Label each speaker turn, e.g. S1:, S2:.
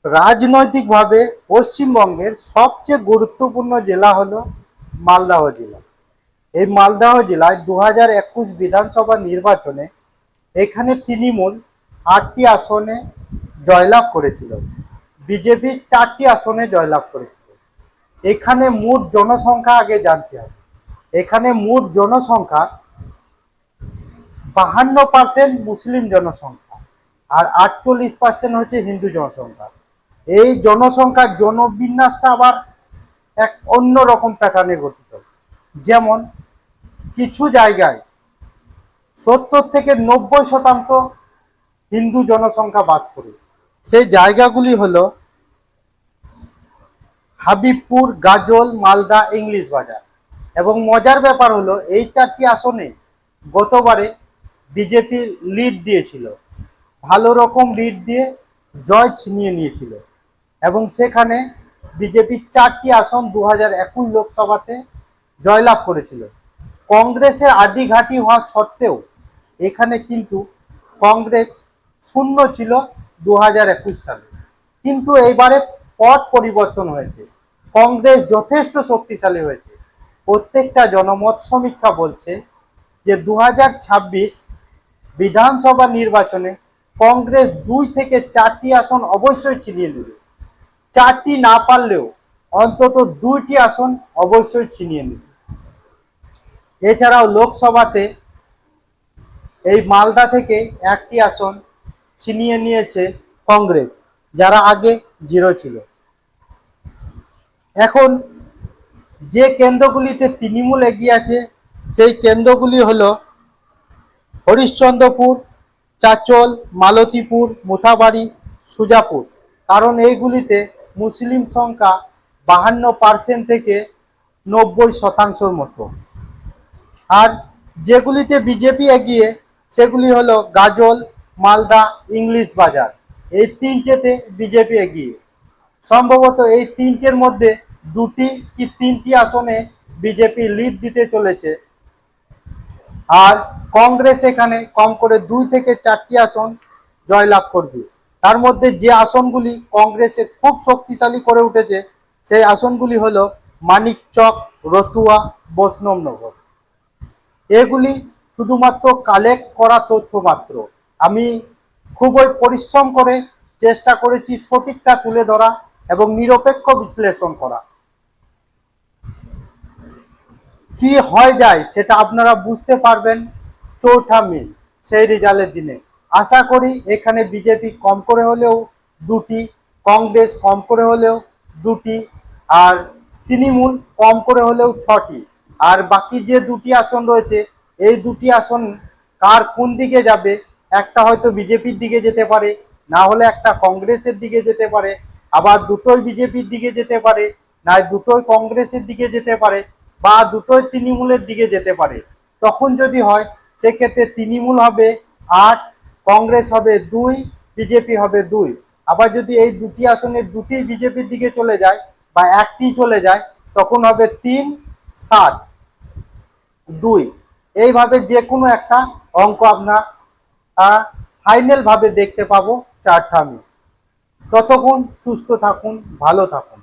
S1: রাজনৈতিকভাবে পশ্চিমবঙ্গের সবচেয়ে গুরুত্বপূর্ণ জেলা হলো মালদহ জেলা। এই মালদহ জেলায় 2021 বিধানসভা নির্বাচনে এখানে তৃণমূল 8টি আসনে জয়লাভ করেছিল, বিজেপি 4টি আসনে জয়লাভ করেছিল। এখানে মোট জনসংখ্যা আগে জানতে হবে। এখানে মোট জনসংখ্যা 52% মুসলিম জনসংখ্যা আর 48% হচ্ছে হিন্দু জনসংখ্যা। এই জনসংখ্যার জনবিন্যাসটা আবার এক অন্যরকম প্যাটার্নে গঠিত। যেমন কিছু জায়গায় 70 থেকে 90% হিন্দু জনসংখ্যা বাস করে। সেই জায়গাগুলি হলো হাবিবপুর, গাজল, মালদা, ইংলিশ বাজার। এবং মজার ব্যাপার হলো এই 4টি আসনে গতবারে বিজেপি লিড দিয়েছিল, ভালো রকম লিড দিয়ে জয় ছিনিয়ে নিয়েছিল। এবং সেখানে বিজেপি 4টি আসন 2021 লোকসভাতে জয়লাভ করেছিল। কংগ্রেসের আদি ঘাঁটি হওয়া সত্ত্বেও এখানে কিন্তু কংগ্রেস শূন্য ছিল 2021 সালে। কিন্তু এইবারে পট পরিবর্তন হয়েছে, কংগ্রেস যথেষ্ট শক্তিশালী হয়েছে। প্রত্যেকটা জনমত সমীক্ষা বলছে যে 2026 বিধানসভা নির্বাচনে কংগ্রেস 2 থেকে 4টি আসন অবশ্যই ছিনিয়ে নেবে। 4টি না পারলেও অন্তত 2টি আসন অবশ্যই ছিনিয়ে নেবে। এছাড়াও লোকসভাতে এই মালদা থেকে 1টি আসন ছিনিয়ে নিয়েছে কংগ্রেস, যারা আগে 0 ছিল। এখন যে কেন্দ্রগুলিতে তৃণমূল এগিয়ে আছে সেই কেন্দ্রগুলি হলো হরিশ্চন্দ্রপুর, চাচল, মালতীপুর, মোথাবাড়ি, সুজাপুর। কারণ এইগুলিতে মুসলিম সংখ্যা 52% থেকে 90% মতো। আর যেগুলিতে বিজেপি এগিয়ে সেগুলি হলো গাজল, মালদা, ইংলিশ বাজার। এই 3টেতে বিজেপি এগিয়ে। সম্ভবত এই 3টের মধ্যে 2টি কি 3টি আসনে বিজেপি লিড দিতে চলেছে। আর কংগ্রেস এখানে কম করে 2 থেকে 4টি আসন জয়লাভ করবে। তার মধ্যে যে আসনগুলি কংগ্রেসে খুব শক্তিশালী করে উঠেছে সেই আসনগুলি হলো মানিকচক, রতুয়া, বৈষ্ণবনগর। এগুলি শুধুমাত্র কালেক্ট করা তথ্য মাত্র। আমি খুবই পরিশ্রম করে চেষ্টা করেছি সঠিকটা তুলে ধরা এবং নিরপেক্ষ বিশ্লেষণ করা। কি হয় যায় সেটা আপনারা বুঝতে পারবেন 4 মে সেই রেজাল্টের দিনে। আশা করি এখানে বিজেপি কম করে হলেও 2টি, কংগ্রেস কম করে হলেও 2টি, আর তৃণমূল কম করে হলেও 6টি। আর বাকি যে 2টি আসন রয়েছে এই 2টি আসন কার কোন দিকে যাবে, একটা হয়তো বিজেপির দিকে যেতে পারে, না হলে একটা কংগ্রেসের দিকে যেতে পারে, আবার দুটোই বিজেপির দিকে যেতে পারে, না দুটোই কংগ্রেসের দিকে যেতে পারে, বা দুটোই তৃণমূলের দিকে যেতে পারে। তখন যদি হয় সেক্ষেত্রে তৃণমূল হবে 8, কংগ্রেস হবে 2, বিজেপি হবে 2। আবার যদি এই 2টি আসনে 2টি বিজেপির দিকে চলে যায় বা একটি চলে যায় তখন হবে 3, 7, 2। এইভাবে যে কোনো একটা অঙ্ক আমরা ফাইনাল ভাবে দেখতে পাবো 4 মে। ততক্ষণ সুস্থ থাকুন, ভালো থাকুন।